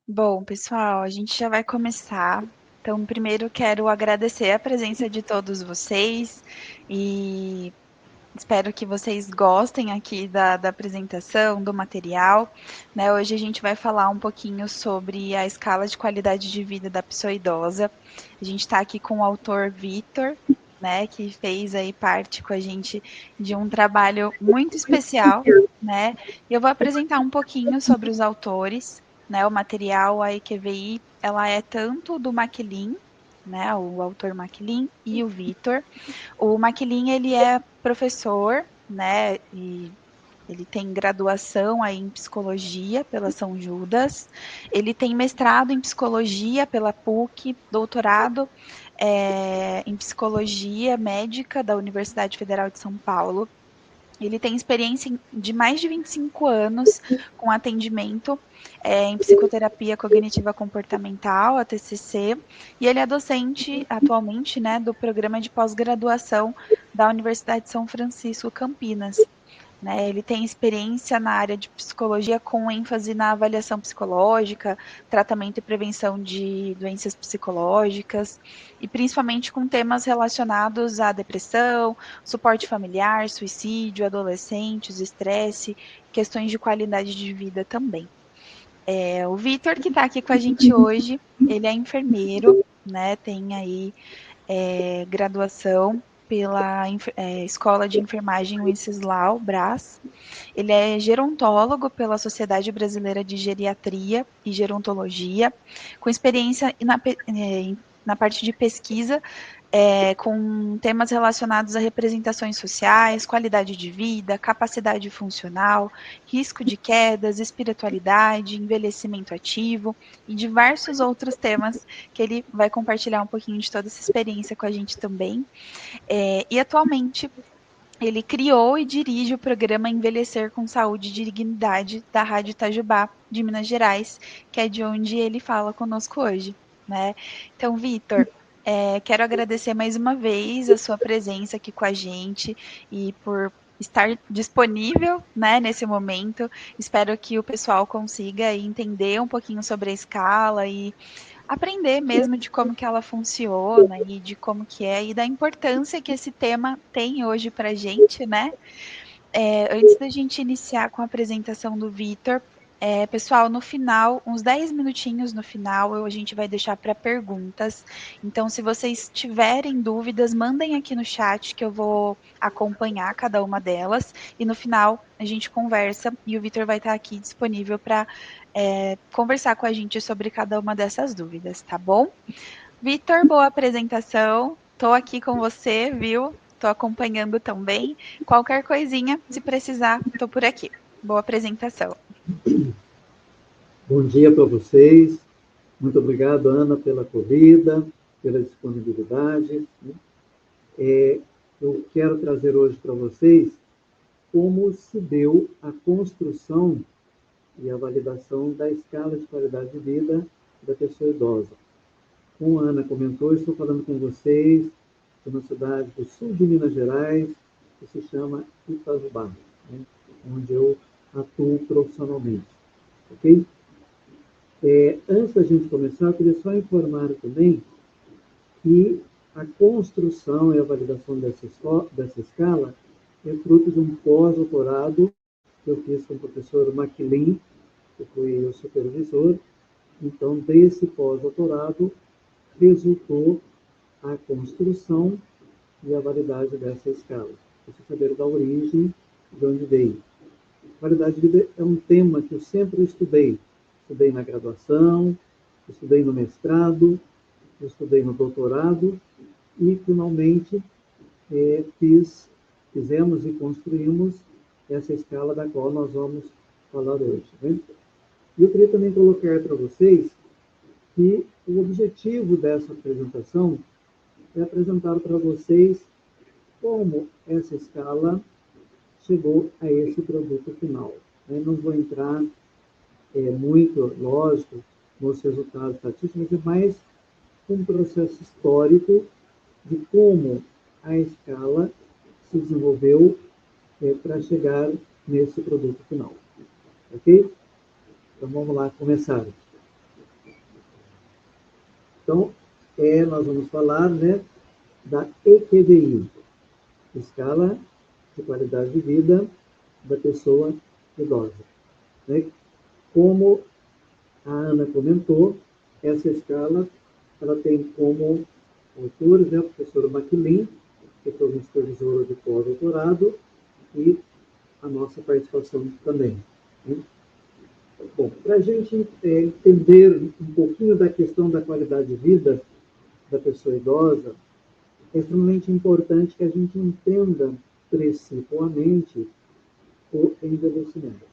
Bom, pessoal, a gente já vai começar. Então, primeiro quero agradecer a presença de todos vocês e espero que vocês gostem aqui da apresentação, do material. Né? Hoje a gente vai falar um pouquinho sobre a escala de qualidade de vida da pessoa idosa. A gente está aqui com o autor Vitor, né, que fez aí parte com a gente de um trabalho muito especial, né? E eu vou apresentar um pouquinho sobre os autores, né? O material, a EQVI, ela é tanto do Maquilin, né, o autor Maquilin e o Vitor. O Maquilin, ele é professor, né, e ele tem graduação aí em psicologia pela São Judas, ele tem mestrado em psicologia pela PUC, doutorado em psicologia médica da Universidade Federal de São Paulo. Ele tem experiência de mais de 25 anos com atendimento em psicoterapia cognitiva comportamental, a TCC, e ele é docente atualmente, né, do programa de pós-graduação da Universidade de São Francisco, Campinas. Né? Ele tem experiência na área de psicologia com ênfase na avaliação psicológica, tratamento e prevenção de doenças psicológicas, e principalmente com temas relacionados à depressão, suporte familiar, suicídio, adolescentes, estresse, questões de qualidade de vida também. O Vitor, que está aqui com a gente hoje, ele é enfermeiro, né? Tem aí graduação pela Escola de Enfermagem Wenceslau Brás. Ele é gerontólogo pela Sociedade Brasileira de Geriatria e Gerontologia, com experiência na parte de pesquisa com temas relacionados a representações sociais, qualidade de vida, capacidade funcional, risco de quedas, espiritualidade, envelhecimento ativo e diversos outros temas que ele vai compartilhar um pouquinho de toda essa experiência com a gente também. E atualmente ele criou e dirige o programa Envelhecer com Saúde e Dignidade da Rádio Itajubá, de Minas Gerais, que é de onde ele fala conosco hoje. Né? Então, Vitor, quero agradecer mais uma vez a sua presença aqui com a gente e por estar disponível, né, nesse momento. Espero que o pessoal consiga entender um pouquinho sobre a escala e aprender mesmo de como que ela funciona e de como que é e da importância que esse tema tem hoje para a gente, né? Antes da gente iniciar com a apresentação do Vitor, pessoal, no final, uns 10 minutinhos no final, a gente vai deixar para perguntas. Então, se vocês tiverem dúvidas, mandem aqui no chat que eu vou acompanhar cada uma delas. E no final, a gente conversa e o Vitor vai estar aqui disponível para conversar com a gente sobre cada uma dessas dúvidas, tá bom? Vitor, boa apresentação. Estou aqui com você, viu? Estou acompanhando também. Qualquer coisinha, se precisar, estou por aqui. Boa apresentação. Bom dia para vocês. Muito obrigado, Ana, pela corrida, pela disponibilidade. Eu quero trazer hoje para vocês como se deu a construção e a validação da escala de qualidade de vida da pessoa idosa. Como a Ana comentou, estou falando com vocês de uma cidade do sul de Minas Gerais, que se chama Itajubá, né, onde eu atuo profissionalmente. Ok? Antes da gente começar, eu queria só informar também que a construção e a validação dessa escala é fruto de um pós-doutorado que eu fiz com o professor Maquilin, que foi o supervisor. Então, desse pós-doutorado, resultou a construção e a validade dessa escala. Preciso saber da origem, de onde veio. Qualidade de vida é um tema que eu sempre estudei. Estudei na graduação, estudei no mestrado, estudei no doutorado e, finalmente, fizemos e construímos essa escala da qual nós vamos falar hoje. Né? E eu queria também colocar para vocês que o objetivo dessa apresentação é apresentar para vocês como essa escala chegou a esse produto final. Eu não vou entrar muito, lógico, nos resultados estatísticos, mas é mais um processo histórico de como a escala se desenvolveu para chegar nesse produto final. Ok? Então vamos lá começar. Então, nós vamos falar, né, da EQVI, Escala de Qualidade de Vida da Pessoa Idosa. Né? Como a Ana comentou, essa escala ela tem como autores, né, o professor Maquilin, que foi um supervisor de pós-doutorado, e a nossa participação também. Né? Bom, para a gente entender um pouquinho da questão da qualidade de vida da pessoa idosa, é extremamente importante que a gente entenda principalmente o envelhecimento.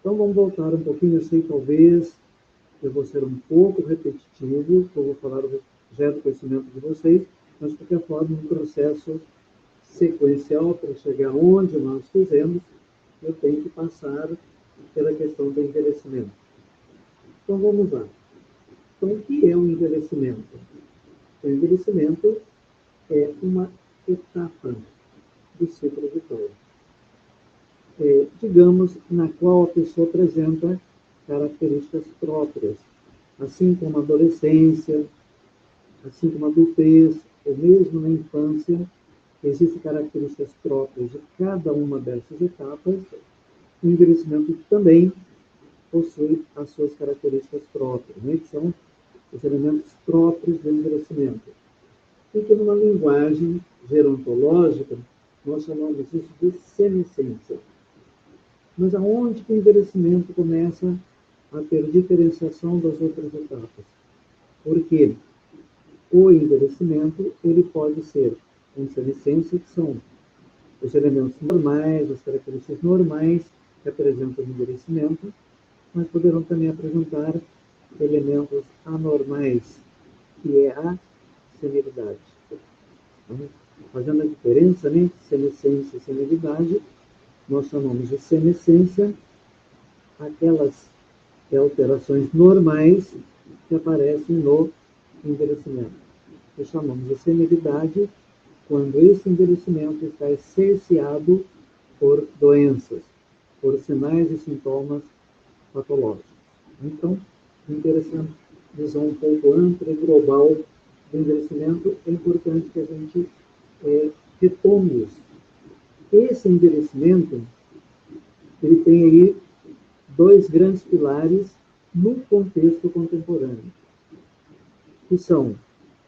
Então, vamos voltar um pouquinho, eu sei, talvez eu vou ser um pouco repetitivo, eu vou falar já do conhecimento de vocês, mas, de qualquer forma, um processo sequencial para chegar onde nós fizemos, eu tenho que passar pela questão do envelhecimento. Então, vamos lá. Então, o que é o envelhecimento? O envelhecimento é uma etapa do ciclo vital. Digamos, na qual a pessoa apresenta características próprias, assim como a adolescência, assim como a adultez, ou mesmo na infância, existem características próprias de cada uma dessas etapas. O envelhecimento também possui as suas características próprias, né, que são os elementos próprios do envelhecimento. E que numa linguagem gerontológica, nós chamamos isso de senescência. Mas aonde que o envelhecimento começa a ter diferenciação das outras etapas? Porque o envelhecimento ele pode ser com senescência, que são os elementos normais, as características normais que apresentam o envelhecimento, mas poderão também apresentar elementos anormais, que é a senilidade. Então, fazendo a diferença, né, senescência e senilidade, nós chamamos de senescência aquelas alterações normais que aparecem no envelhecimento. E chamamos de senilidade quando esse envelhecimento está cerceado por doenças, por sinais e sintomas patológicos. Então, interessante, visão um pouco ampla e global do envelhecimento, é importante que a gente retome isso. Esse envelhecimento, ele tem aí dois grandes pilares no contexto contemporâneo, que são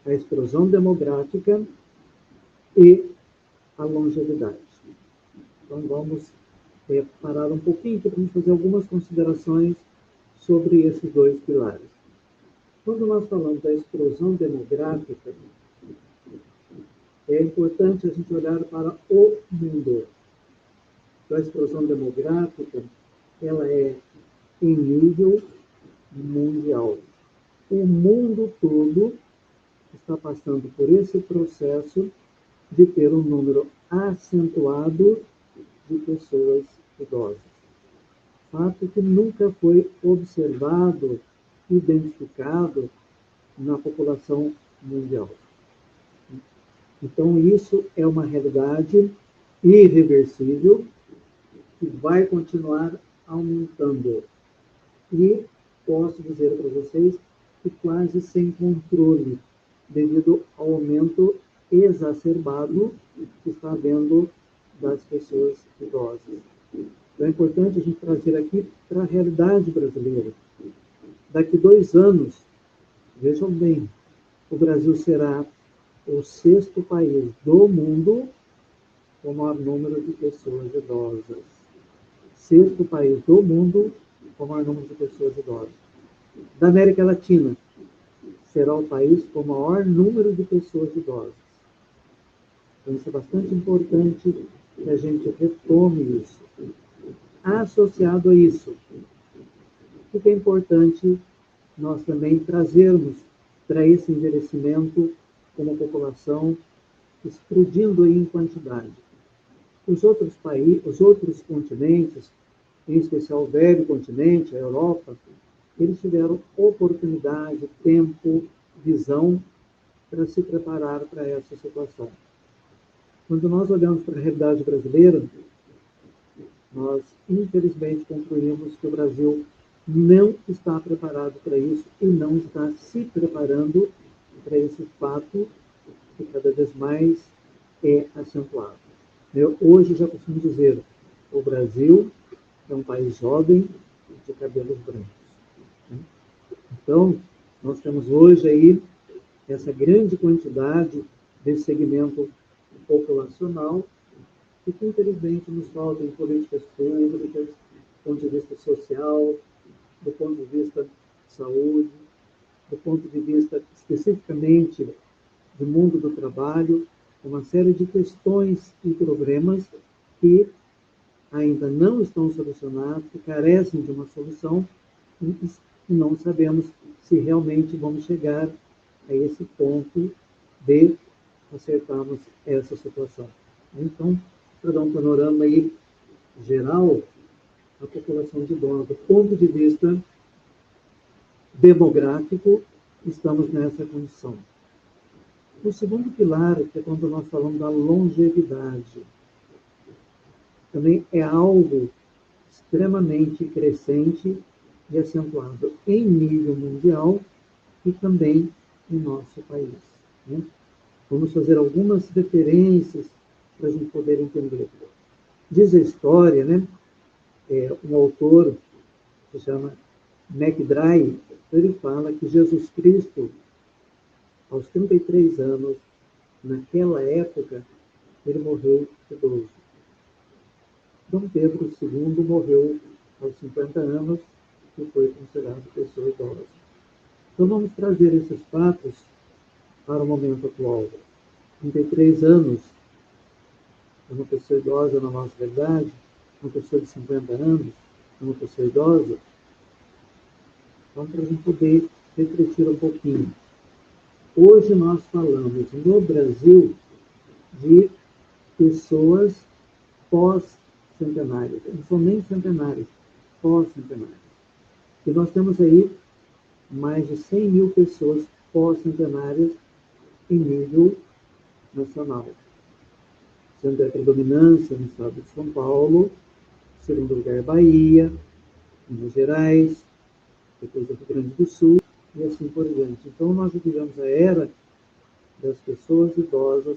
a explosão demográfica e a longevidade. Então, vamos parar um pouquinho para a gente fazer algumas considerações sobre esses dois pilares. Quando nós falamos da explosão demográfica, é importante a gente olhar para o mundo. Então, a explosão demográfica, ela é em nível mundial. O mundo todo está passando por esse processo de ter um número acentuado de pessoas idosas. Fato que nunca foi observado, identificado na população mundial. Então, isso é uma realidade irreversível que vai continuar aumentando. E posso dizer para vocês que quase sem controle, devido ao aumento exacerbado que está havendo das pessoas idosas. Então, é importante a gente trazer aqui para a realidade brasileira. Daqui 2 anos, vejam bem, o Brasil será o 6º país do mundo com o maior número de pessoas idosas. 6º país do mundo com o maior número de pessoas idosas. Da América Latina, será o país com o maior número de pessoas idosas. Então, isso é bastante importante que a gente retome isso. Associado a isso, o que é importante nós também trazermos para esse envelhecimento como população explodindo aí em quantidade. Os outros países, os outros continentes, em especial o velho continente, a Europa, eles tiveram oportunidade, tempo, visão para se preparar para essa situação. Quando nós olhamos para a realidade brasileira, nós, infelizmente, concluímos que o Brasil não está preparado para isso e não está se preparando para esse fato que cada vez mais é acentuado. Eu, hoje, já costumo dizer, o Brasil é um país jovem de cabelos brancos. Então, nós temos hoje aí essa grande quantidade desse segmento populacional e que, infelizmente, nos falta em políticas públicas, do ponto de vista social, do ponto de vista de saúde, do ponto de vista especificamente do mundo do trabalho, uma série de questões e problemas que ainda não estão solucionados, que carecem de uma solução e não sabemos se realmente vamos chegar a esse ponto de acertarmos essa situação. Então, para dar um panorama aí geral, a população de idosos, do ponto de vista demográfico, estamos nessa condição. O segundo pilar, que é quando nós falamos da longevidade, também é algo extremamente crescente e acentuado em nível mundial e também em nosso país. Né? Vamos fazer algumas referências para a gente poder entender. Diz a história, né? Um autor que se chama McDry, ele fala que Jesus Cristo, aos 33 anos, naquela época, ele morreu idoso. Dom Pedro II morreu aos 50 anos e foi considerado pessoa idosa. Então vamos trazer esses fatos para o momento atual. 33 anos é uma pessoa idosa na nossa realidade, uma pessoa de 50 anos é uma pessoa idosa. Então, para a gente poder refletir um pouquinho. Hoje nós falamos no Brasil de pessoas pós-centenárias, não são nem centenárias, pós-centenárias. E nós temos aí mais de 100 mil pessoas pós-centenárias em nível nacional, sendo a predominância no estado de São Paulo, segundo lugar Bahia, Minas Gerais, depois do Rio Grande do Sul e assim por diante. Então nós vivemos a era das pessoas idosas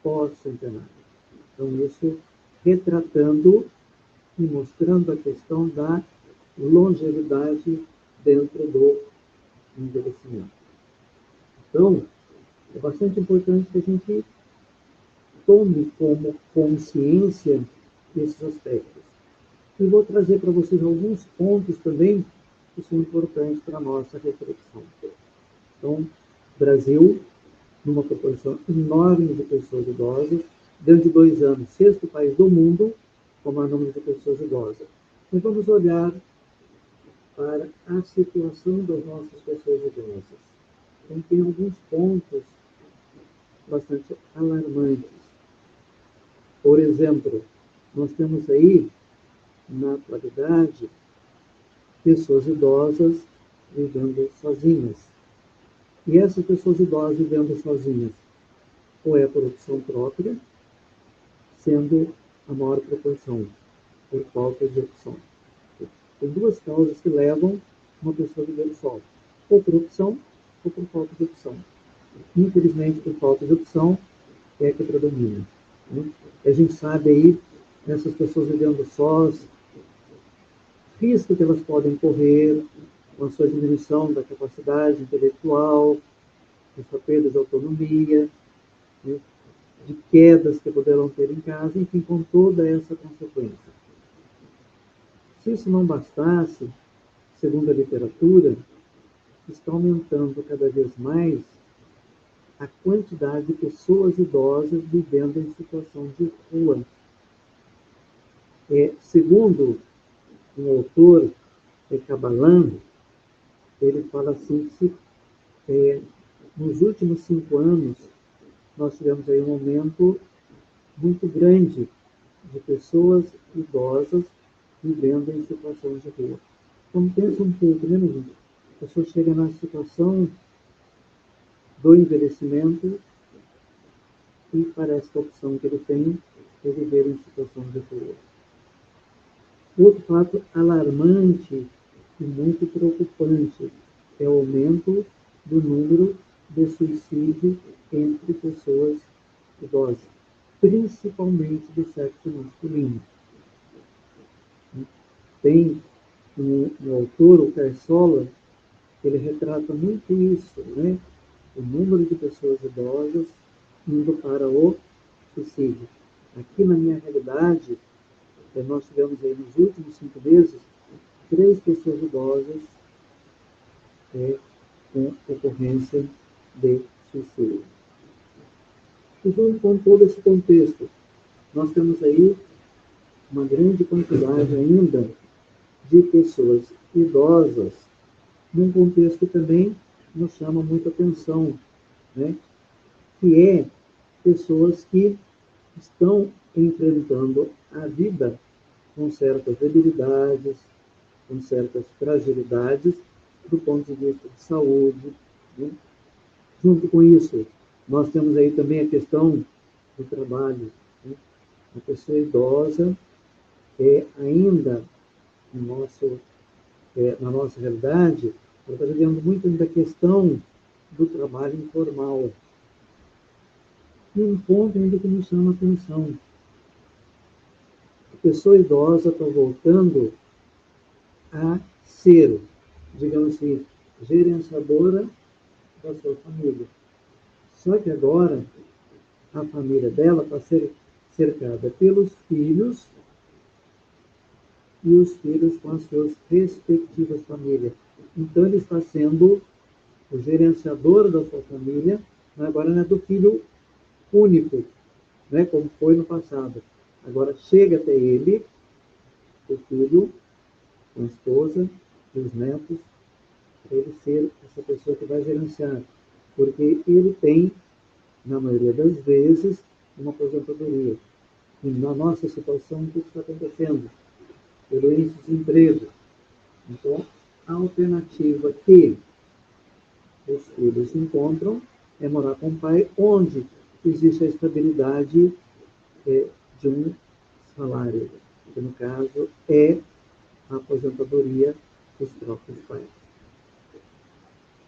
pós-centenário. Então isso retratando e mostrando a questão da longevidade dentro do envelhecimento. Então, é bastante importante que a gente tome como consciência esses aspectos. E vou trazer para vocês alguns pontos também que são importantes para a nossa reflexão. Então, Brasil, numa proporção enorme de pessoas idosas, dentro de 2 anos, 6º país do mundo com o maior número de pessoas idosas. Então, vamos olhar para a situação das nossas pessoas idosas. Então, tem alguns pontos bastante alarmantes. Por exemplo, nós temos aí, na atualidade, pessoas idosas vivendo sozinhas. E essas pessoas idosas vivendo sozinhas, ou é por opção própria, sendo a maior proporção, por falta de opção. Tem 2 causas que levam uma pessoa a viver só, ou por opção, ou por falta de opção. Infelizmente, por falta de opção, é que predomina. Né? A gente sabe aí, essas pessoas vivendo sós, risco que elas podem correr com a sua diminuição da capacidade intelectual, com sua perda de autonomia, né? De quedas que poderão ter em casa, enfim, com toda essa consequência. Se isso não bastasse, segundo a literatura, está aumentando cada vez mais a quantidade de pessoas idosas vivendo em situação de rua. Segundo um autor, Cabalan, ele fala assim que nos últimos 5 anos nós tivemos aí um aumento muito grande de pessoas idosas vivendo em situação de rua. Então pensa um pouco, né, gente? A pessoa chega na situação do envelhecimento e parece que a opção que ele tem é viver em situação de rua. Outro fato alarmante e muito preocupante é o aumento do número de suicídio entre pessoas idosas, principalmente do sexo masculino. Tem um autor, o Carsola, que ele retrata muito isso, né? O número de pessoas idosas indo para o suicídio. Aqui na minha realidade, nós tivemos aí nos últimos 5 meses 3 pessoas idosas com ocorrência de suicídio. E junto com todo esse contexto, nós temos aí uma grande quantidade ainda de pessoas idosas, num contexto que também nos chama muita atenção, né? Que é pessoas que estão enfrentando a vida com certas debilidades, com certas fragilidades do ponto de vista de saúde, né? Junto com isso, nós temos aí também a questão do trabalho, né? A pessoa idosa ainda na nossa realidade, ela está vivendo muito da questão do trabalho informal. E um ponto ainda que nos chama a atenção: a pessoa idosa está voltando a ser, digamos assim, gerenciadora da sua família. Só que agora a família dela está cercada pelos filhos e os filhos com as suas respectivas famílias. Então ele está sendo o gerenciador da sua família, agora não é do filho único, né, como foi no passado. Agora chega até ele, o filho, com a esposa e os netos, para ele ser essa pessoa que vai gerenciar. Porque ele tem, na maioria das vezes, uma aposentadoria. E na nossa situação, o que está acontecendo? Pelo índice de desemprego. Então, a alternativa que os filhos encontram é morar com o pai, onde existe a estabilidade de um salário, que no caso é a aposentadoria dos próprios pais.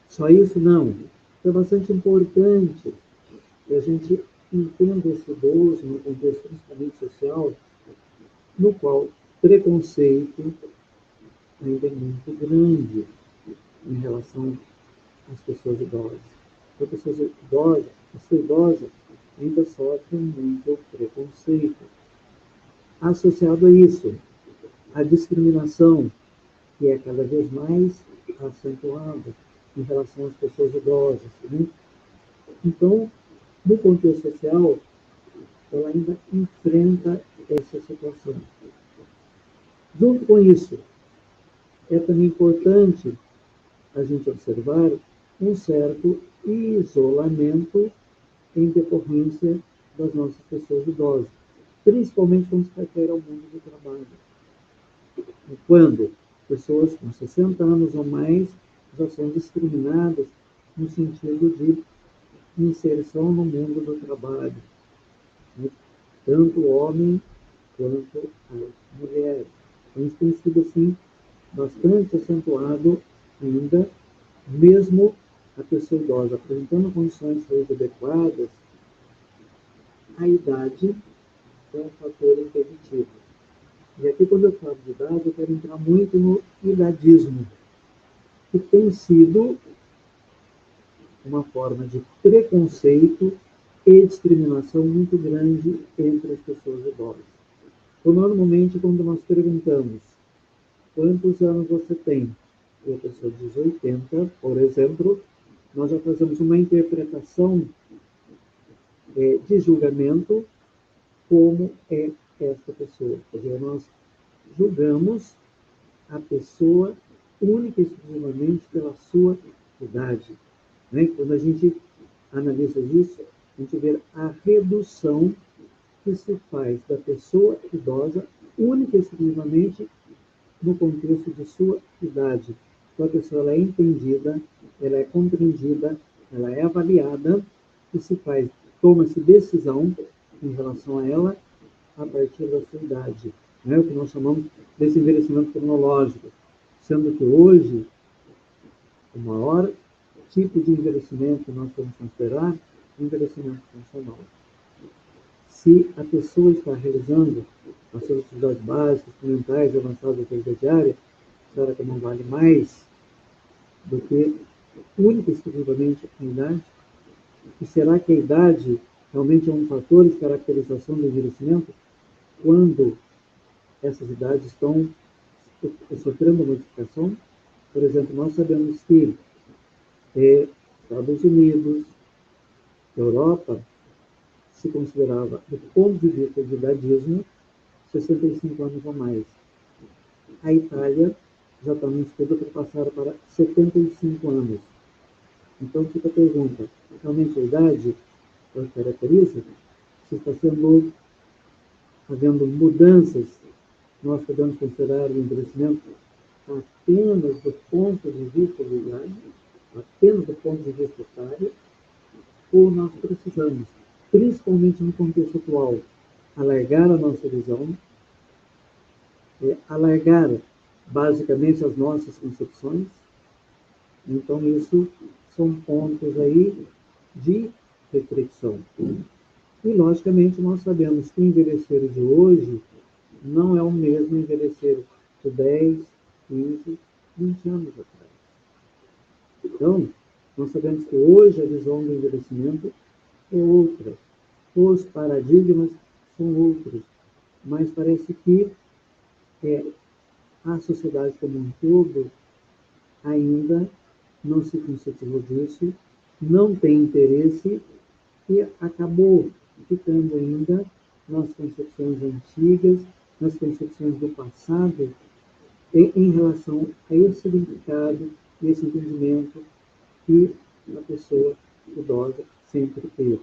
Só isso não. É bastante importante que a gente entenda esse idoso no contexto principalmente social, no qual preconceito ainda é muito grande em relação às pessoas idosas. A pessoa idosa ainda sofre muito preconceito. Associado a isso, a discriminação, que é cada vez mais acentuada em relação às pessoas idosas, né? Então, no contexto social, ela ainda enfrenta essa situação. Junto com isso, é também importante a gente observar um certo isolamento em decorrência das nossas pessoas idosas, principalmente quando se refere ao mundo do trabalho. Quando pessoas com 60 anos ou mais já são discriminadas no sentido de inserção no mundo do trabalho, né? Tanto o homem quanto a mulher. Então, isso tem sido, assim, bastante acentuado ainda, mesmo a pessoa idosa apresentando condições de saúde adequadas, a idade é um fator impeditivo. E aqui, quando eu falo de idade, eu quero entrar muito no idadismo, que tem sido uma forma de preconceito e discriminação muito grande entre as pessoas idosas. Então, normalmente, quando nós perguntamos quantos anos você tem, e a pessoa diz 80, por exemplo, nós já fazemos uma interpretação de julgamento como é esta pessoa. Quer dizer, nós julgamos a pessoa única e exclusivamente pela sua idade, né? Quando a gente analisa isso, a gente vê a redução que se faz da pessoa idosa única e exclusivamente no contexto de sua idade. Então, a pessoa ela é entendida, ela é compreendida, ela é avaliada e toma-se decisão em relação a ela a partir da sua idade, né? O que nós chamamos desse envelhecimento cronológico. sendo que hoje o maior tipo de envelhecimento que nós podemos considerar é o envelhecimento funcional. Se a pessoa está realizando as suas atividades básicas, fundamentais e avançadas da vida diária, será que não vale mais do que única e exclusivamente a idade? E será que a idade realmente é um fator de caracterização do envelhecimento quando essas idades estão sofrendo modificação? Por exemplo, nós sabemos que Estados Unidos, Europa, se considerava, do ponto de vista de idadismo, 65 anos ou mais. A Itália já está no estudo para passar para 75 anos. Então fica a pergunta, realmente a idade a caracteriza? Se está havendo mudanças, nós podemos considerar o envelhecimento apenas do ponto de vista de idade, apenas do ponto de vista etário, ou nós precisamos, principalmente no contexto atual, alargar a nossa visão, alargar basicamente as nossas concepções. Então, isso são pontos aí de reflexão. E, logicamente, nós sabemos que o envelhecer de hoje não é o mesmo envelhecer de 10, 15, 20 anos atrás. Então, nós sabemos que hoje a visão do envelhecimento é outra. Os paradigmas são outros. Mas parece que a sociedade como um todo ainda não se conscientizou disso, não tem interesse e acabou ficando ainda nas concepções antigas, nas concepções do passado, em relação a esse significado e esse entendimento que a pessoa idosa sempre teve.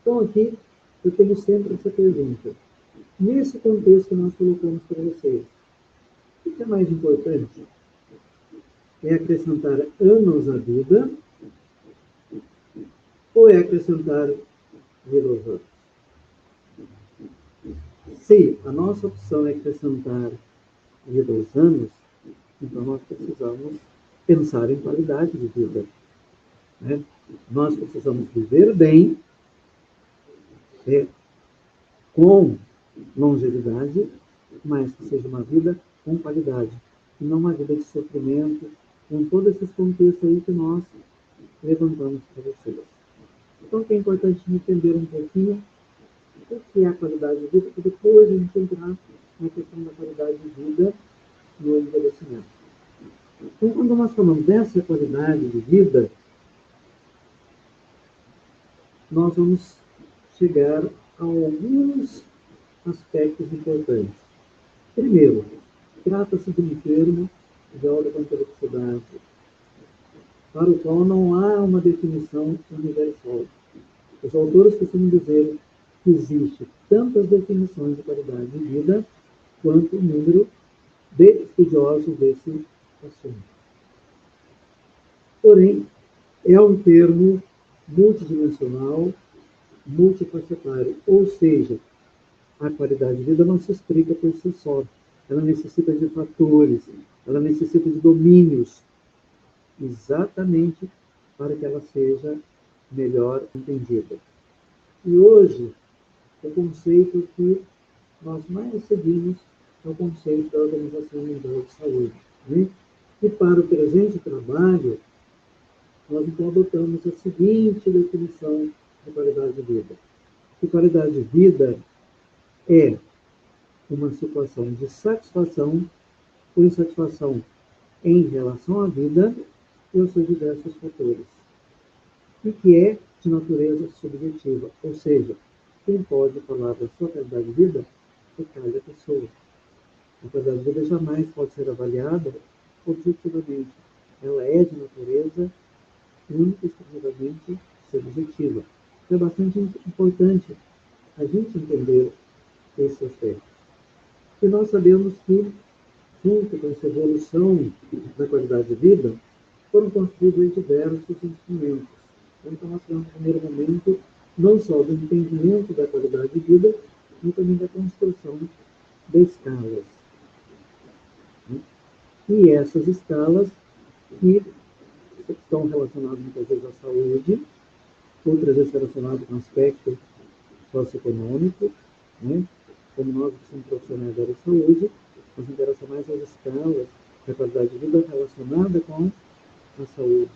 Então, aqui, eu tenho sempre essa pergunta. Nesse contexto que nós colocamos para vocês, o que é mais importante? É acrescentar anos à vida ou é acrescentar vida aos anos? Se a nossa opção é acrescentar vida aos anos, então nós precisamos pensar em qualidade de vida. Né? Nós precisamos viver bem, com longevidade, mas que seja uma vida com qualidade, e não uma vida de sofrimento, com todos esses contextos aí que nós levantamos para vocês. Então, é importante entender um pouquinho o que é a qualidade de vida, para depois a gente entrar na questão da qualidade de vida no envelhecimento. Então, quando nós falamos dessa qualidade de vida, nós vamos chegar a alguns aspectos importantes. Primeiro, trata-se de um termo de alta complexidade, para o qual não há uma definição universal. Os autores costumam dizer que existe tantas definições de qualidade de vida quanto o número de estudiosos desse assunto. Porém, é um termo multidimensional, multifacetário, ou seja, a qualidade de vida não se explica por si só. Ela necessita de fatores, ela necessita de domínios, exatamente para que ela seja melhor entendida. E hoje, o conceito que nós mais seguimos é o conceito da Organização Mundial de Saúde. Né? E para o presente trabalho, nós então adotamos a seguinte definição de qualidade de vida. Que qualidade de vida é uma situação de satisfação ou insatisfação em relação à vida e aos seus diversos fatores. E que é de natureza subjetiva, ou seja, quem pode falar da sua qualidade de vida é cada pessoa. A qualidade de vida jamais pode ser avaliada objetivamente. Ela é de natureza única e exclusivamente subjetiva. Então, é bastante importante a gente entender esse aspecto. E nós sabemos que, junto com essa evolução da qualidade de vida, foram construídos diversos instrumentos. Então, nós temos, no primeiro momento, não só do entendimento da qualidade de vida, mas também da construção de escalas. E essas escalas que estão relacionadas muitas vezes à saúde, outras vezes relacionadas com aspecto socioeconômico, né? Como nós que somos profissionais da área de saúde, nos interessa mais as escalas da qualidade de vida relacionada com a saúde.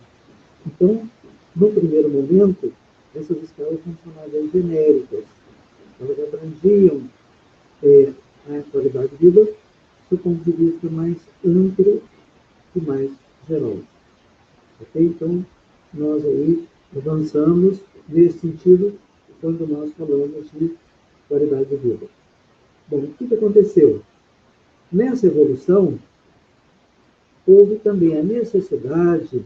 Então, no primeiro momento, essas escalas são chamadas genéricas. Elas abrangiam a qualidade de vida do ponto de vista mais amplo e mais geral. Okay? Então, nós aí avançamos nesse sentido quando nós falamos de qualidade de vida. Bom, o que aconteceu? Nessa evolução, houve também a necessidade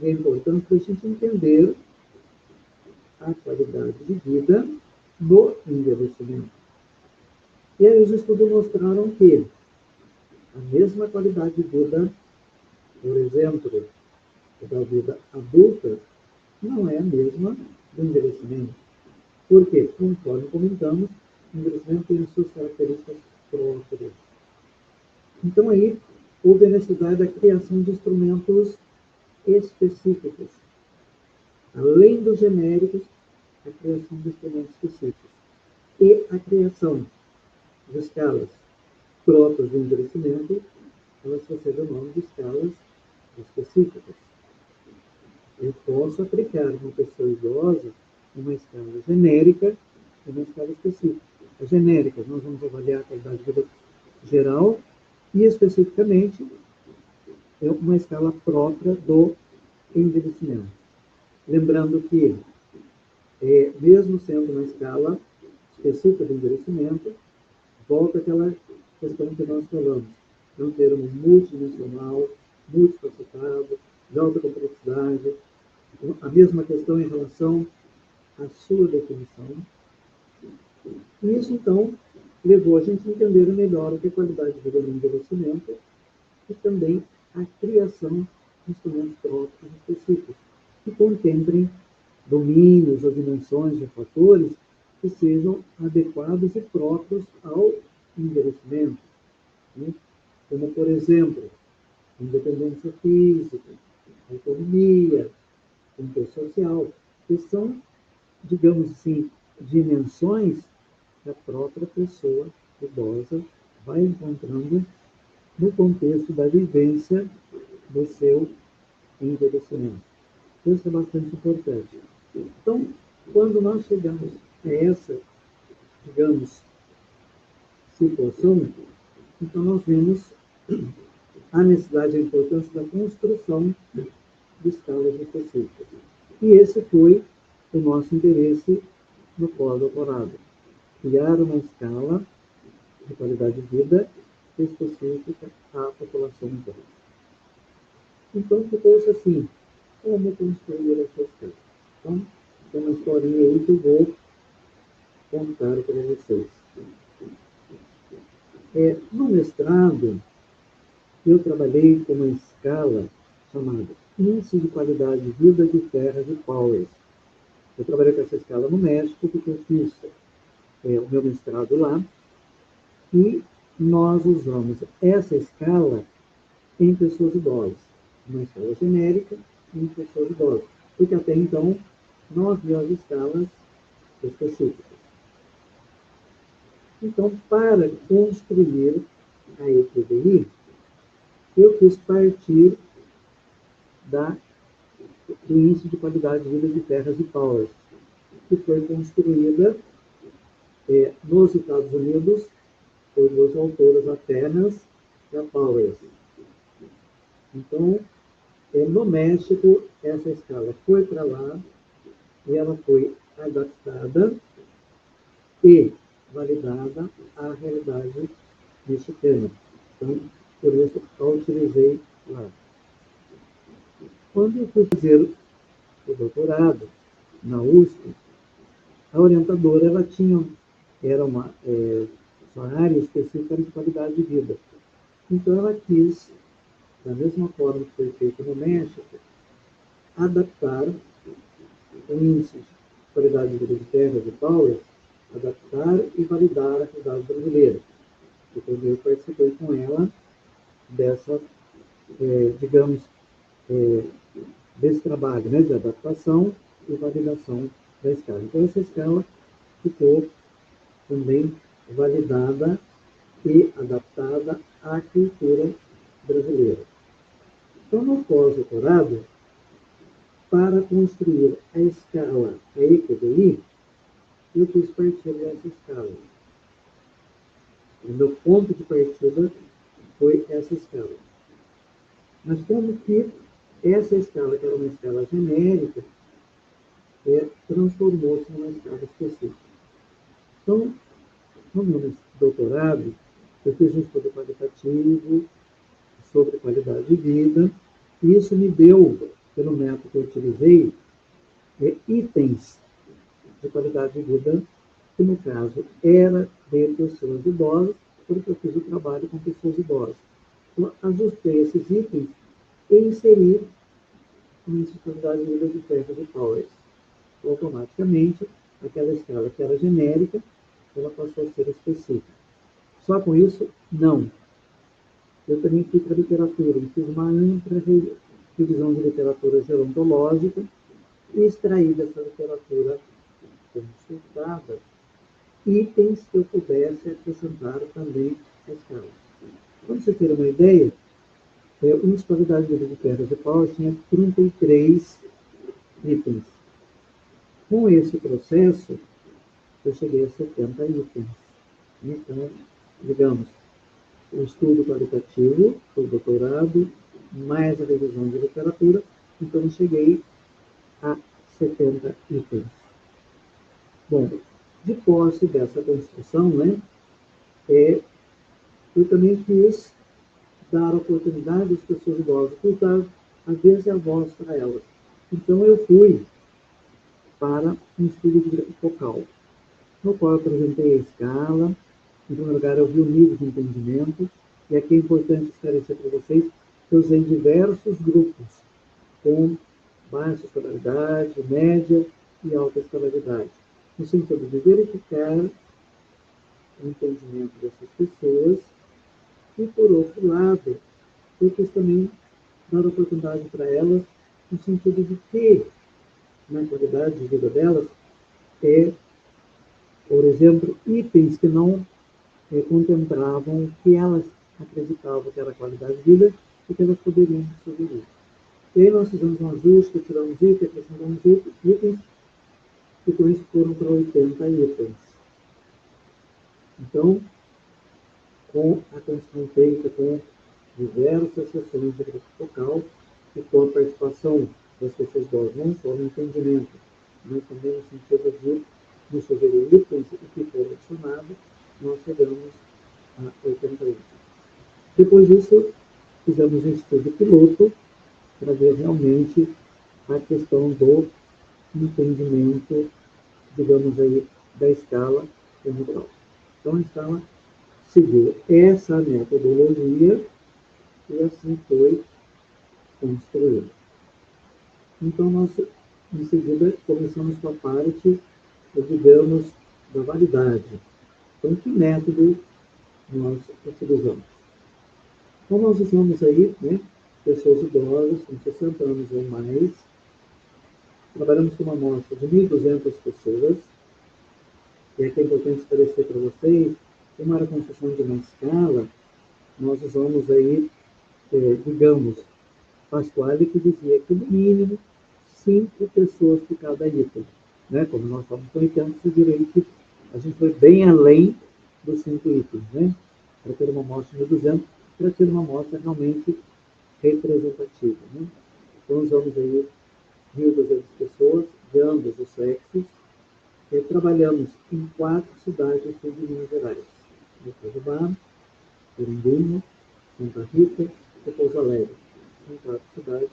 e a importância da gente entender a qualidade de vida no envelhecimento. E aí os estudos mostraram que a mesma qualidade de vida, por exemplo, da vida adulta, não é a mesma do envelhecimento. Por quê? Conforme comentamos, o envelhecimento tem as suas características próprias. Então aí houve a necessidade da criação de instrumentos específicos. Além dos genéricos, a criação de instrumentos específicos. E a criação de escalas próprias do envelhecimento, elas recebem o nome de escalas específicas. Eu posso aplicar uma pessoa idosa uma escala genérica e uma escala específica. As genéricas, nós vamos avaliar a qualidade de vida geral e, especificamente, uma escala própria do envelhecimento. Lembrando que, mesmo sendo uma escala específica do envelhecimento, volta àquela questão que nós falamos. É um termo multidimensional, multifacetado, de alta complexidade. A mesma questão em relação à sua definição. E isso, então, levou a gente a entender melhor o que é qualidade de vida no envelhecimento e também a criação de instrumentos próprios específicos, que contemplem domínios ou dimensões de fatores que sejam adequados e próprios ao envelhecimento, né? Como, por exemplo, independência física, autonomia, contexto social, que são, digamos assim, dimensões que a própria pessoa idosa vai encontrando no contexto da vivência do seu envelhecimento. Isso é bastante importante. Então, quando nós chegamos a essa, digamos, situação, então nós vemos a necessidade e a importância da construção de escalas específicas. E esse foi o nosso interesse no pós-doutorado. Criar uma escala de qualidade de vida específica à população idosa. Então, ficou-se assim, como construir essa escala? Então, tem uma historinha aí que eu vou contar para vocês. No mestrado, eu trabalhei com uma escala chamada Índice de Qualidade de Vida de Terras e Powers. Eu trabalhei com essa escala no México, porque eu fiz o meu mestrado lá, e nós usamos essa escala em pessoas idosas, uma escala genérica em pessoas idosas, porque até então não havia as escalas específicas. Então, para construir a EQDI, eu quis partir do Índice de Qualidade de Vida de Terras e Powers, que foi construída nos Estados Unidos por duas autoras, a Terras e a Powers. Então, no México, essa escala foi para lá e ela foi adaptada e validada à realidade mexicana. Então, por isso, eu utilizei lá. Quando eu fui fazer o doutorado na USP, a orientadora ela era uma sua área específica de qualidade de vida. Então, ela quis, da mesma forma que foi feito no México, adaptar o índice de qualidade de vida de terras e powers, adaptar e validar a realidade brasileira. Depois eu participei com ela dessa digamos, desse trabalho, né, de adaptação e validação da escala. Então, essa escala ficou também validada e adaptada à cultura brasileira. Então, no pós-doutorado, para construir a escala, a EQDI, eu quis partir dessa escala. O meu ponto de partida foi essa escala. Mas como que essa escala, que era uma escala genérica, transformou-se numa escala específica. Então, no meu doutorado, eu fiz um estudo qualitativo sobre qualidade de vida, e isso me deu, pelo método que eu utilizei, itens de qualidade de vida, que no caso era de pessoas idosas, porque eu fiz o trabalho com pessoas idosas. Então, ajustei esses itens e inseri nessa qualidade de vida de Ferris de Powers. Automaticamente, aquela escala que era genérica, ela passou a ser específica. Só com isso? Não. Eu também fui para a literatura, e fiz uma ampla revisão de literatura gerontológica e extraí dessa literatura consultada itens que eu pudesse acrescentar também à escala. Para você ter uma ideia, o índice de qualidade de vida de Ferris de Powers tinha 33 itens. Com esse processo, eu cheguei a 70 itens. Então, digamos, o estudo qualitativo, o doutorado, mais a revisão de literatura, então eu cheguei a 70 itens. Bom, de posse dessa construção, né, eu também quis dar oportunidade às pessoas idosas, quis dar, às vezes, a voz para elas. Então, eu fui para um estudo de grupo focal, no qual eu apresentei a escala. Em primeiro lugar, eu vi o nível de entendimento, e aqui é importante esclarecer para vocês que eu usei diversos grupos, com baixa escolaridade, média e alta escolaridade, no sentido de verificar o entendimento dessas pessoas, e, por outro lado, eu quis também dar oportunidade para elas, no sentido de que, na qualidade de vida delas, por exemplo, itens que não contemplavam o que elas acreditavam que era a qualidade de vida e que elas poderiam sugerir. E aí nós fizemos um ajuste, tiramos itens, acrescentamos itens, e com isso foram para 80 itens. Então, com a construção feita com diversas sessões de grupo focal e com a participação das pessoas idosas, não só no entendimento, mas também no sentido de nos sugerir itens e que foram adicionados, nós chegamos a 80 itens. Depois disso, fizemos um estudo piloto para ver realmente a questão do entendimento, digamos aí, da escala como tal. Então, a escala seguiu essa metodologia e assim foi construída. Então, nós, em seguida, começamos com a parte, digamos, da validade. Então, que método nós utilizamos? Então, nós usamos aí, né, pessoas idosas com 60 anos ou mais. Trabalhamos com uma amostra de 1.200 pessoas. E aqui é importante esclarecer para vocês, como era a construção de uma escala, nós usamos aí, digamos, Pasquale, que dizia que no mínimo 5 pessoas por cada item. Né? Como nós estamos com 80, você diria que a gente foi bem além dos 5 itens, né? Para ter uma amostra de 200, para ter uma amostra realmente representativa. Né? Então, usamos aí 1.200 pessoas de ambos os sexos. Trabalhamos em 4 cidades do sul de Minas Gerais: Itajubá, Irumbinho, Santa Rita e Pouso Alegre. São 4 cidades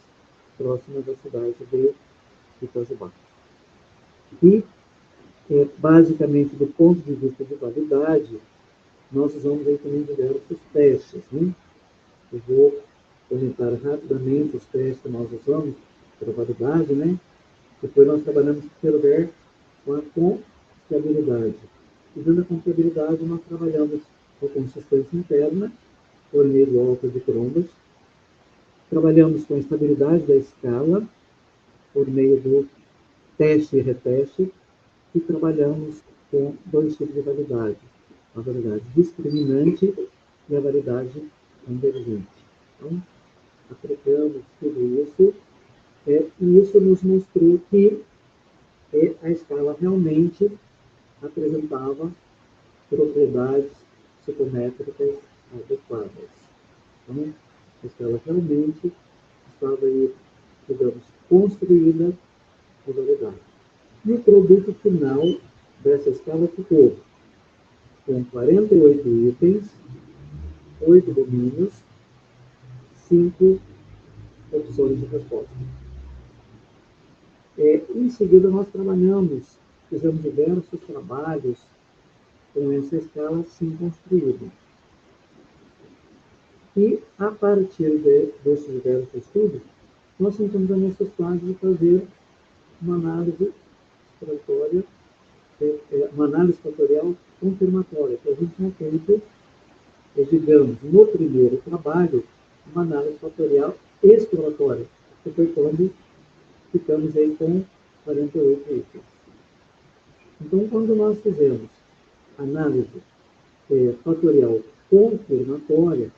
próximas da cidade de Itajubá. E, basicamente, do ponto de vista de validade, nós usamos aí também diversos testes. Né? Eu vou comentar rapidamente os testes que nós usamos para validade, né? Depois nós trabalhamos, em primeiro lugar, com a confiabilidade. E dentro da confiabilidade, nós trabalhamos com a consistência interna, por meio do álcool de trombas, Trabalhamos com a estabilidade da escala por meio do teste e reteste, e trabalhamos com dois tipos de validade: a validade discriminante e a validade convergente. Então, aplicamos tudo isso, e isso nos mostrou que a escala realmente apresentava propriedades psicométricas adequadas. Então, a escala realmente estava aí, digamos, construída de validade. E o produto final dessa escala ficou com 48 itens, 8 domínios, 5 opções de resposta. Em seguida, nós fizemos diversos trabalhos com essa escala assim construída. E, a partir desses diversos estudos, nós sentimos a necessidade de fazer uma análise exploratória, uma análise fatorial confirmatória, que a gente tinha feito, digamos, no primeiro trabalho, uma análise fatorial exploratória, que foi quando ficamos aí com 48 itens. Então, quando nós fizemos análise fatorial confirmatória,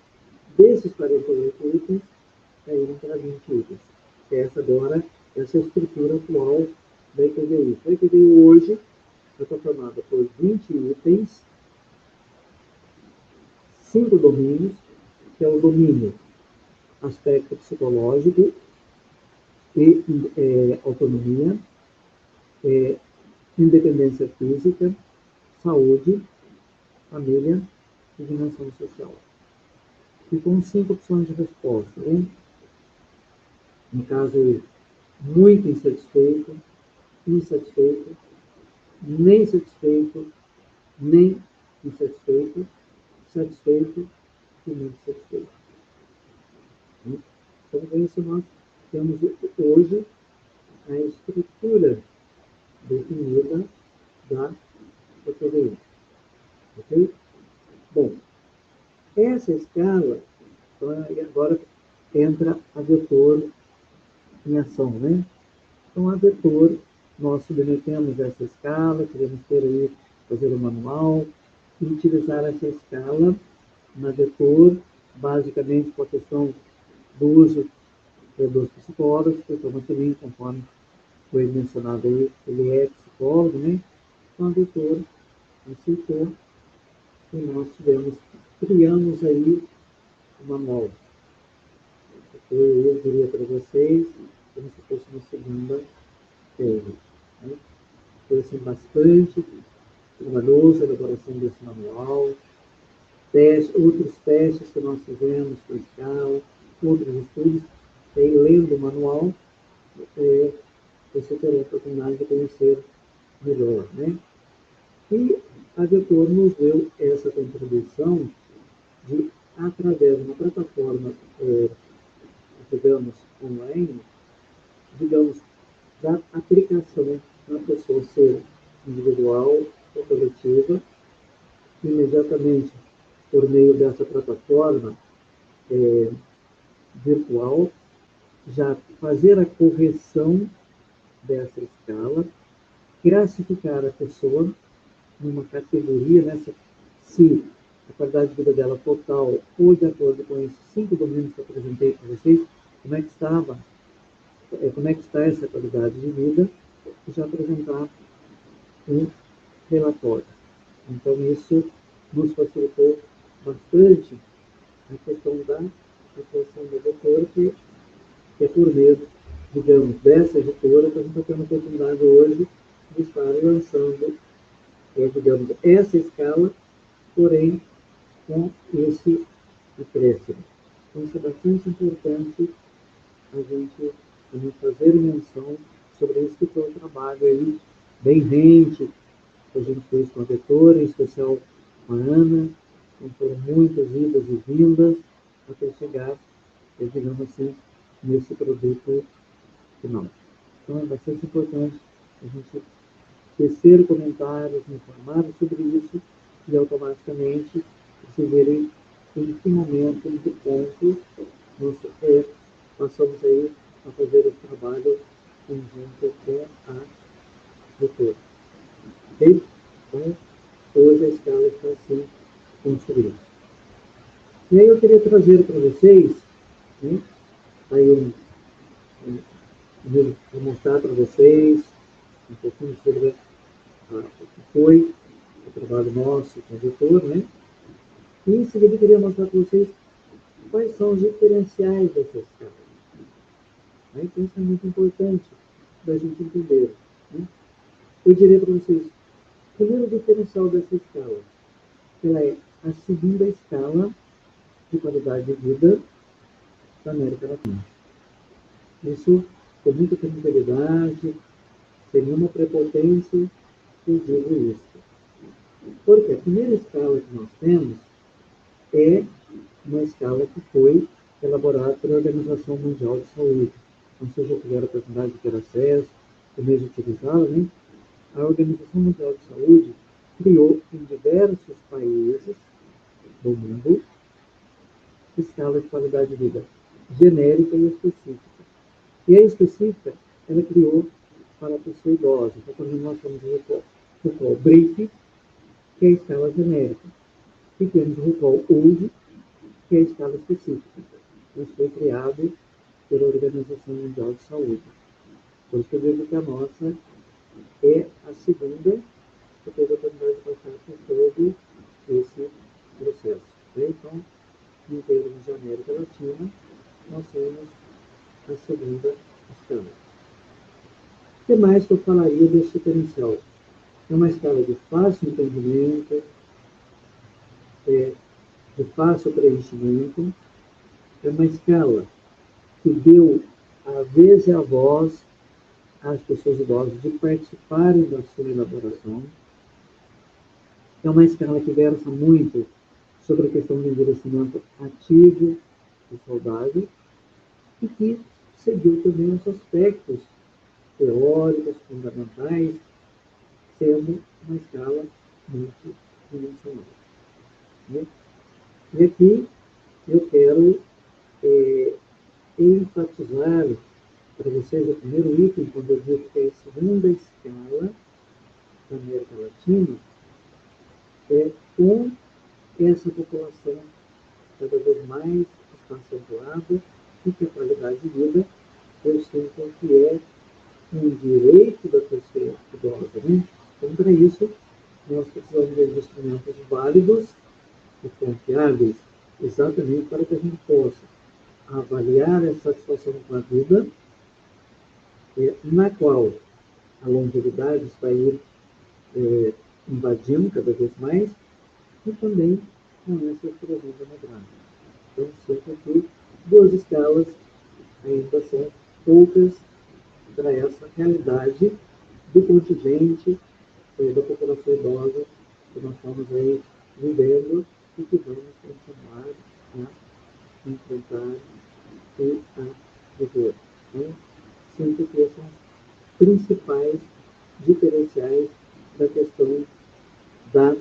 desses 48 itens, caíram para 20 itens. Essa agora, essa estrutura atual da IPVI. A IPVI hoje está formada por 20 itens, 5 domínios, que é o domínio aspecto psicológico e autonomia, independência física, saúde, família e dimensão social. E com 5 opções de resposta. No caso, muito insatisfeito, insatisfeito, nem satisfeito, nem insatisfeito, satisfeito e muito satisfeito. Então, com isso, nós temos hoje a estrutura definida da PPDI. Ok? Bom, essa escala, então, agora entra a vetor em ação, né? Então, a vetor, nós submetemos essa escala, queremos ter aí, fazer um manual, e utilizar essa escala na vetor, basicamente com a questão do uso dos psicólogos, que o Maturin, conforme foi mencionado aí, ele é psicólogo, né? Então, a vetor aceitou, e nós criamos aí o manual. Eu diria para vocês, como se fosse uma segunda tese. Né? Foi assim, bastante trabalhoso a elaboração desse manual, outros testes que nós fizemos com a escala, outros estudos, e aí, lendo o manual, você terá a oportunidade de conhecer melhor. Né? E a Vetor nos deu essa contribuição de, através de uma plataforma, digamos, online, digamos, da aplicação na pessoa ser individual ou coletiva, imediatamente por meio dessa plataforma virtual, já fazer a correção dessa escala, classificar a pessoa numa categoria, né, se a qualidade de vida dela total ou de acordo com esses 5 domínios que eu apresentei para vocês, como é que está essa qualidade de vida, e já apresentar um relatório. Então, isso nos facilitou bastante a questão da atuação do doutor, que é por meio, digamos, dessa editora, que a gente está tendo a oportunidade hoje de estar lançando, digamos, essa escala, porém, com esse acréscimo. Então, isso é bastante importante a gente fazer menção sobre esse que foi um trabalho aí bem rente, que a gente fez com a Vetor, em especial com a Ana. Então, foram muitas idas e vindas até chegar, digamos assim, nesse produto final. Então, é bastante importante a gente tecer comentários, informar sobre isso e automaticamente vocês verem em que momento, em que ponto nós passamos aí a fazer esse trabalho conjunto com a doutora. Ok? Então, hoje a escala está assim construída. E aí eu queria trazer para vocês, né, aí vou mostrar para vocês um pouquinho sobre o que foi o trabalho nosso com o doutor, né? E em seguida eu queria mostrar para vocês quais são os diferenciais dessa escala. Né? Então isso é muito importante para a gente entender. Né? Eu diria para vocês, o primeiro diferencial dessa escala, ela é a segunda escala de qualidade de vida da América Latina. Isso, com muita tranquilidade, sem nenhuma prepotência, eu digo isso. Porque a primeira escala que nós temos é uma escala que foi elaborada pela Organização Mundial de Saúde. Não sei se eu tiver a oportunidade de ter acesso, ou mesmo utilizá-la, né? A Organização Mundial de Saúde criou em diversos países do mundo escala de qualidade de vida genérica e específica. E a específica, ela criou para a pessoa idosa. Então, quando nós temos o recall BRIC, que é a escala genérica, e temos o recall USE, que é a escala específica. Isso foi criado pela Organização Mundial de Saúde. Por isso que eu digo que a nossa é a segunda que teve a oportunidade de passar por todo esse processo. Então, em termos de América Latina, nós temos a segunda escala. O que mais que eu falaria desse diferencial? É uma escala de fácil entendimento, de fácil preenchimento, é uma escala que deu a vez e a voz às pessoas idosas de participarem da sua elaboração. É uma escala que versa muito sobre a questão do envelhecimento ativo e saudável e que seguiu também os aspectos teóricos, fundamentais, sendo uma escala multidimensional. Né? E aqui eu quero enfatizar para vocês o primeiro item, quando eu digo que é a segunda escala da América Latina, é com essa população cada vez mais está acentuada e que a qualidade de vida, eu sinto que é um direito da pessoa idosa. Né? Então, para isso, nós precisamos de instrumentos válidos e confiáveis, exatamente para que a gente possa avaliar a satisfação com a vida, na qual a longevidade vai ir invadindo cada vez mais, e também com essa explosão demográfica. Então, sempre que duas escalas ainda são poucas para essa realidade do contingente da população idosa que nós estamos aí vivendo e que vamos continuar a enfrentar e a viver. Então, sinto que esses são os principais diferenciais da questão da,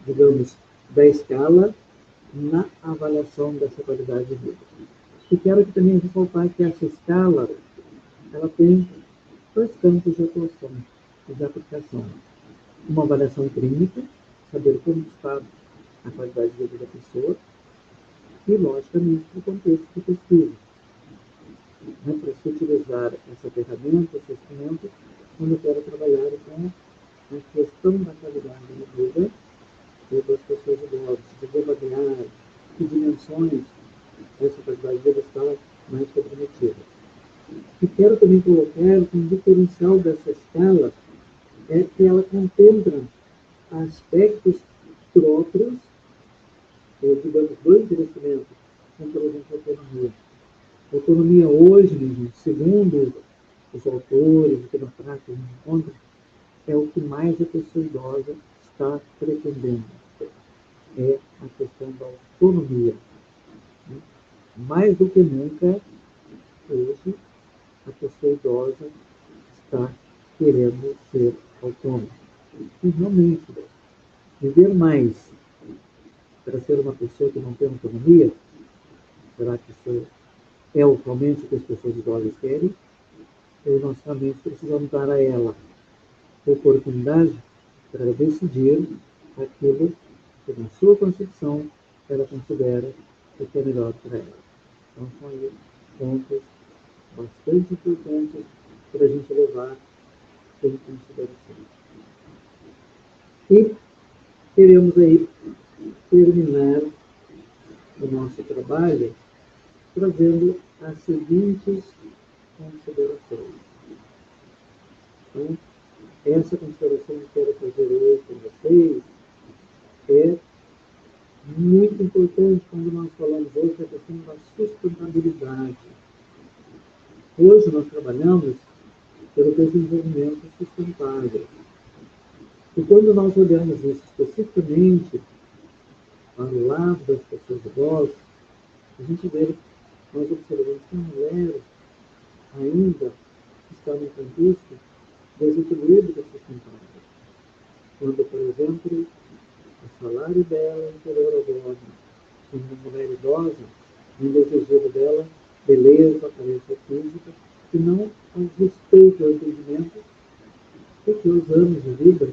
digamos, da escala na avaliação dessa qualidade de vida. E quero aqui também ressaltar que essa escala, ela tem dois campos de atuação e de aplicação. Uma avaliação clínica, saber como está a qualidade de vida da pessoa, e, logicamente, o contexto de pesquisa. Para se utilizar essa ferramenta, esse instrumento, quando eu quero trabalhar com a questão da qualidade de vida das pessoas idosas, de avaliar que dimensões essa qualidade de vida está mais comprometida. E quero também colocar que um diferencial dessa escala é que ela contempla aspectos próprios, digamos, do envelhecimento, como, por exemplo, a autonomia. A autonomia hoje, segundo os autores, o que na prática a gente encontra, é o que mais a pessoa idosa está pretendendo. É a questão da autonomia. Mais do que nunca, hoje, a pessoa idosa está querendo ser autônoma. E realmente, viver mais para ser uma pessoa que não tem autonomia, será que isso é atualmente o que as pessoas idosas querem, e nós realmente precisamos dar a ela oportunidade para decidir aquilo que, na sua concepção, ela considera o que é melhor para ela. Então, são aí pontos bastante importantes para a gente levar em consideração. E queremos aí terminar o nosso trabalho trazendo as seguintes considerações. Então, essa consideração que eu quero fazer hoje com vocês é muito importante quando nós falamos hoje da questão da sustentabilidade. Hoje nós trabalhamos pelo desenvolvimento sustentável. E quando nós olhamos isso especificamente para o lado das pessoas idosas, a gente vê, nós observamos que a mulher ainda está no contexto desequilíbrio sustentável. Quando, por exemplo, o salário dela é inferior ao do homem, sendo uma mulher idosa, um desejo dela, beleza, aparência física, e não ao respeito ao entendimento do que os anos de vida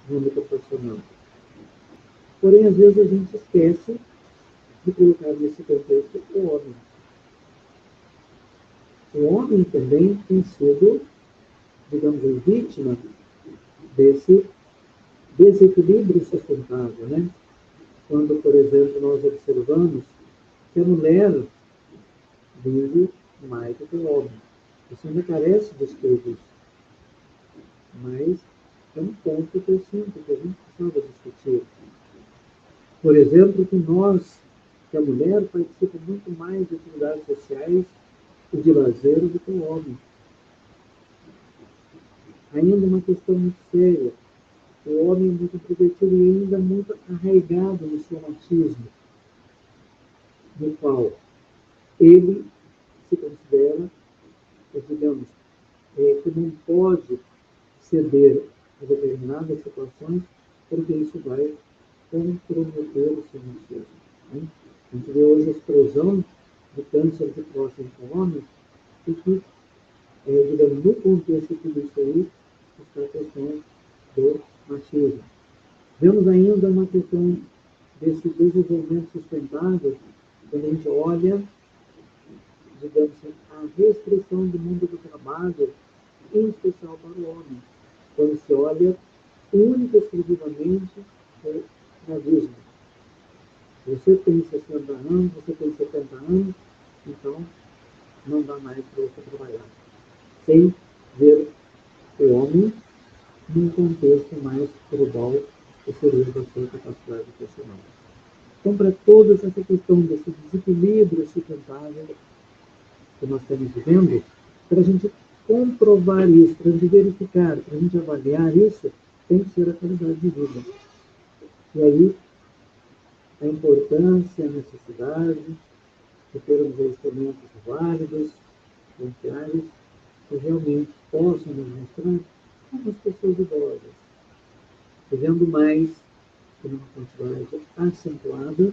vão me proporcionando. Porém, às vezes a gente esquece de colocar nesse contexto o homem. O homem também tem sido, digamos, vítima desse desequilíbrio sustentável, né? Quando, por exemplo, nós observamos que a mulher vive mais do que o homem. Isso ainda carece de estudos, mas é um ponto que eu sinto que a gente precisa discutir. Por exemplo, que a mulher participa muito mais de atividades sociais e de lazer do que o homem. Ainda uma questão muito séria. O homem é muito introvertido e ainda muito arraigado no seu machismo, no qual ele se considera, digamos, que não pode ceder a determinadas situações, porque isso vai comprometer o seu machismo. Né? A gente vê hoje a explosão de câncer de próstata em homens, e que, digamos, no contexto de tudo isso aí, está a questão do machismo. Vemos ainda uma questão desse desenvolvimento sustentável, quando a gente olha, digamos assim, a restrição do mundo do trabalho, em especial para o homem, quando se olha única e exclusivamente o trabalhismo. Você tem 60 anos, você tem 70 anos, então não dá mais para você trabalhar. Sem ver o homem num contexto mais global, que seria da sua capacidade profissional. Então, para toda essa questão desse desequilíbrio sustentável que nós estamos vivendo, para a gente comprovar isso, para a gente verificar, para a gente avaliar isso, tem que ser a qualidade de vida. E aí, a importância, a necessidade de termos instrumentos válidos, confiáveis, que realmente possam nos mostrar como as pessoas idosas, vivendo mais, com uma quantidade acentuada,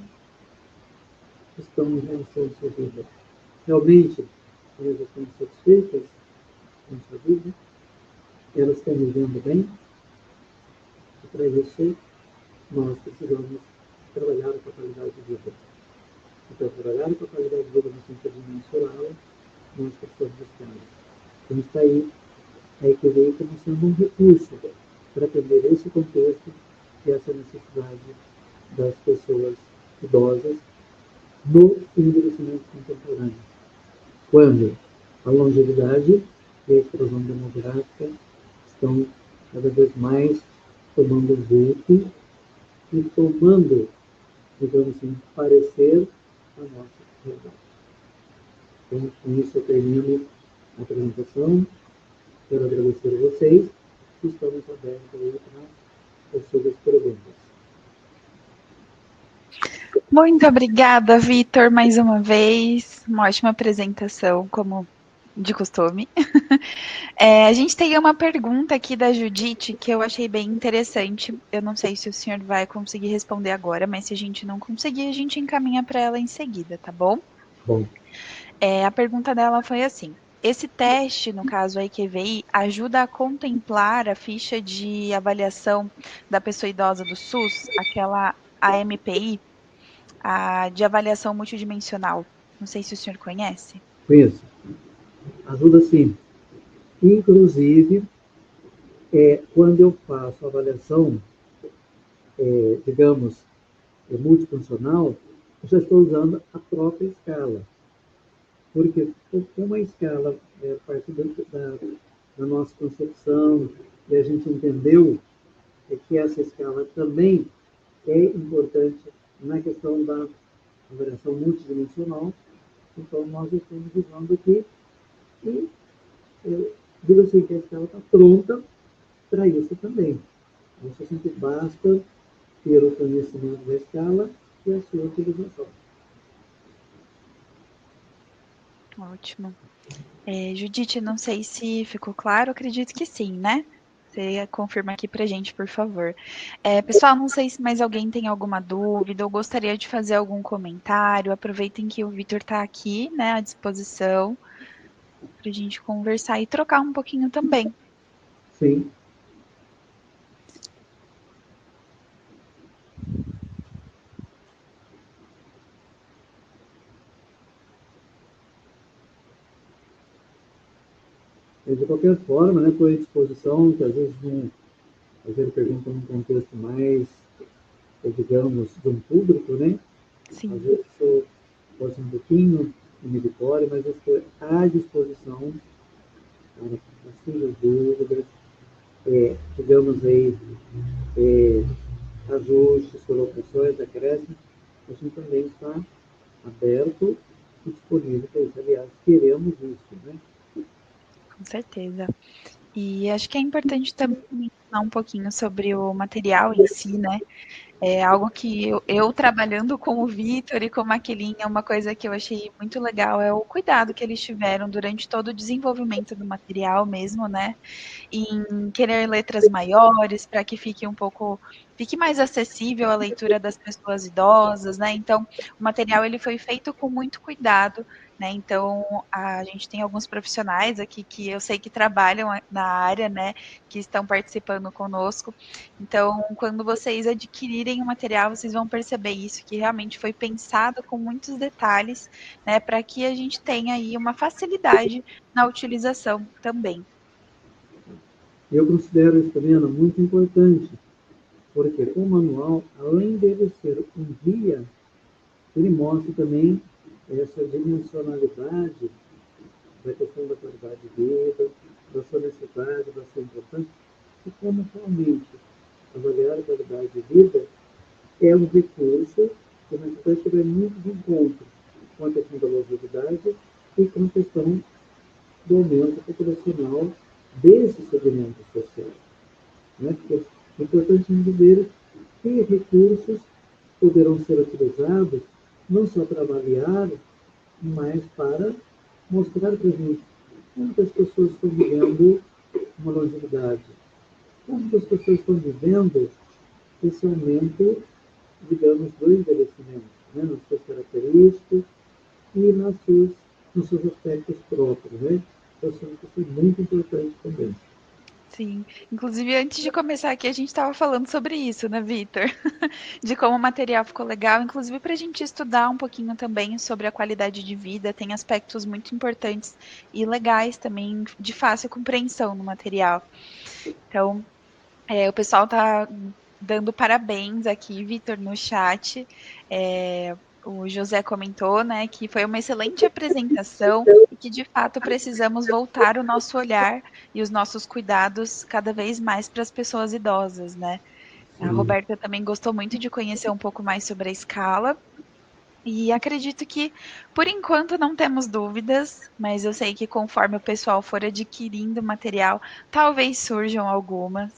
estão em relação à sua vida. Realmente, elas estão satisfeitas com a sua vida, elas estão vivendo bem, e para isso nós precisamos trabalhar com a qualidade de vida. Então, trabalhar com a qualidade de vida no sentido de mensurá-la, nós precisamos buscar. Então, está aí a EQVI como sendo um recurso para atender esse contexto e essa necessidade das pessoas idosas no envelhecimento contemporâneo. Quando a longevidade e a explosão demográfica estão cada vez mais tomando vulto e tomando, digamos assim, parecer a nossa realidade. Então, com isso eu termino a apresentação. Quero agradecer a vocês e estamos abertos aí para as suas perguntas. Muito obrigada, Vitor, mais uma vez. Uma ótima apresentação, como de costume. A gente tem uma pergunta aqui da Judite que eu achei bem interessante. Eu não sei se o senhor vai conseguir responder agora, mas se a gente não conseguir, a gente encaminha para ela em seguida, tá bom? Bom. A pergunta dela foi assim: esse teste, no caso a IQVI, ajuda a contemplar a ficha de avaliação da pessoa idosa do SUS, aquela AMPI, a de avaliação multidimensional. Não sei se o senhor conhece. Conheço. Ajuda sim. Inclusive, quando eu faço a avaliação, digamos, multifuncional, eu já estou usando a própria escala. Porque como a escala é parte da nossa concepção, e a gente entendeu que essa escala também é importante na questão da avaliação multidimensional, então nós estamos usando aqui e digo assim que a escala está pronta para isso também. Isso sempre basta ter o conhecimento da escala e a sua utilização. Ótimo. Judite, não sei se ficou claro, acredito que sim, né? Você confirma aqui pra gente, por favor. Pessoal, não sei se mais alguém tem alguma dúvida ou gostaria de fazer algum comentário. Aproveitem que o Vitor está aqui, né, à disposição, para a gente conversar e trocar um pouquinho também. Sim. De qualquer forma, né, estou à disposição, que às vezes fazer pergunta num contexto mais, digamos, de um público, né? Às Sim, vezes eu posso ser um pouquinho inibitório, mas eu estou à disposição para possíveis dúvidas, digamos aí, é, ajustes, colocações, acréscimos, a gente também está aberto e disponível para isso. Aliás, queremos isso, né? com certeza. E acho que é importante também falar um pouquinho sobre o material em si, né? É algo que eu trabalhando com o Vitor e com a Maquilinha, uma coisa que eu achei muito legal é o cuidado que eles tiveram durante todo o desenvolvimento do material mesmo, né? Em querer letras maiores para que fique mais acessível a leitura das pessoas idosas, né? Então, o material ele foi feito com muito cuidado, né? Então, a gente tem alguns profissionais aqui que eu sei que trabalham na área, né? Que estão participando conosco. Então, quando vocês adquirirem o material, vocês vão perceber isso, que realmente foi pensado com muitos detalhes, né? Para que a gente tenha aí uma facilidade na utilização também. Eu considero isso também, Ana, muito importante, porque o manual, além dele ser um guia, ele mostra também essa dimensionalidade da questão da qualidade de vida, da sua necessidade, da sua importância, e como realmente avaliar a qualidade de vida é um recurso que na verdade vai muito de encontro com a questão da longevidade e com a questão do aumento populacional desses segmentos sociais. Né? Porque é importante entender que recursos poderão ser utilizados não só para avaliar, mas para mostrar para a gente como que as pessoas estão vivendo uma longevidade, como que as pessoas estão vivendo esse aumento, digamos, do envelhecimento, né? Nas suas características e nos seus aspectos próprios. Né? Eu acho que isso é muito importante também. Sim, inclusive antes de começar aqui a gente estava falando sobre isso, né, Vitor? De como o material ficou legal, inclusive para a gente estudar um pouquinho também sobre a qualidade de vida, tem aspectos muito importantes e legais também de fácil compreensão no material. Então, o pessoal tá dando parabéns aqui, Vitor, no chat. O José comentou, né, que foi uma excelente apresentação e que de fato precisamos voltar o nosso olhar e os nossos cuidados cada vez mais para as pessoas idosas, né? A Sim. Roberta também gostou muito de conhecer um pouco mais sobre a escala. E acredito que, por enquanto, não temos dúvidas, mas eu sei que conforme o pessoal for adquirindo material, talvez surjam algumas,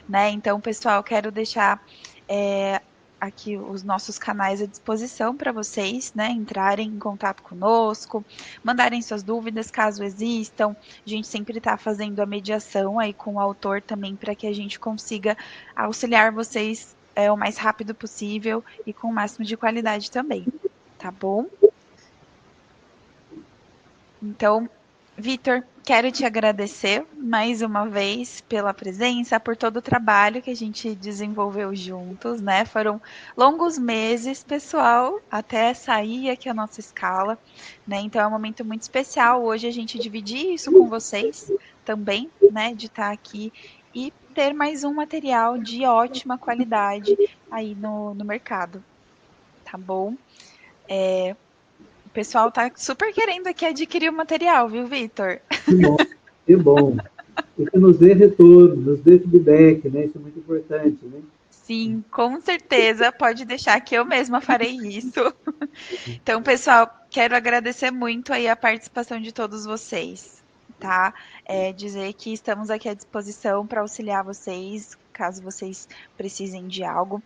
né? Então, pessoal, quero deixar é, aqui os nossos canais à disposição para vocês, né? Entrarem em contato conosco, mandarem suas dúvidas caso existam. A gente sempre está fazendo a mediação aí com o autor também para que a gente consiga auxiliar vocês o mais rápido possível e com o máximo de qualidade também. Tá bom? Então, Vitor, quero te agradecer mais uma vez pela presença, por todo o trabalho que a gente desenvolveu juntos, né? Foram longos meses, pessoal, até sair aqui a nossa escala, né? Então é um momento muito especial hoje a gente dividir isso com vocês também, né? De estar aqui e ter mais um material de ótima qualidade aí no mercado, tá bom? O pessoal tá super querendo aqui adquirir o material, viu, Vitor? Que bom, que bom. E que nos dê retorno, nos dê feedback, né? Isso é muito importante, né? Sim, com certeza. Pode deixar que eu mesma farei isso. Então, pessoal, quero agradecer muito aí a participação de todos vocês, tá? Dizer que estamos aqui à disposição para auxiliar vocês, caso vocês precisem de algo.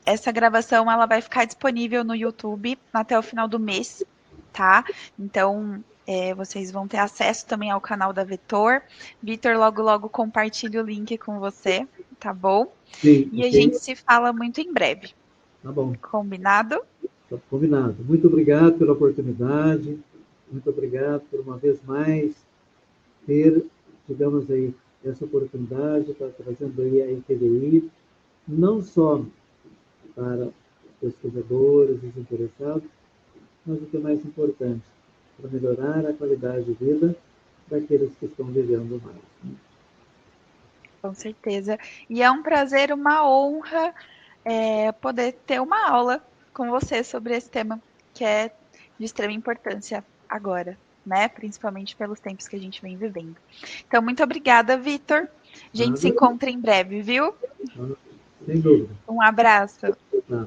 Essa gravação ela vai ficar disponível no YouTube até o final do mês, tá? Então, vocês vão ter acesso também ao canal da Vetor. Vitor, logo, logo compartilha o link com você, tá bom? Sim, E a ok? gente se fala muito em breve. Tá bom, Combinado? tá combinado. Muito obrigado pela oportunidade, muito obrigado por uma vez mais ter, digamos aí, essa oportunidade, está trazendo aí a ITDI, não só para os pesquisadores, os interessados, mas o que é mais importante, para melhorar a qualidade de vida daqueles que estão vivendo mais. Né? Com certeza. E é um prazer, uma honra poder ter uma aula com você sobre esse tema que é de extrema importância agora, né? Principalmente pelos tempos que a gente vem vivendo. Então, muito obrigada, Vitor. A gente se Nada, encontra em breve, viu? nada, sem dúvida. Um abraço. Tá.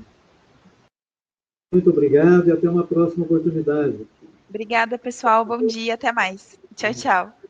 Muito obrigado e até uma próxima oportunidade. Obrigada, pessoal. Bom dia. Até mais. Tchau, tchau.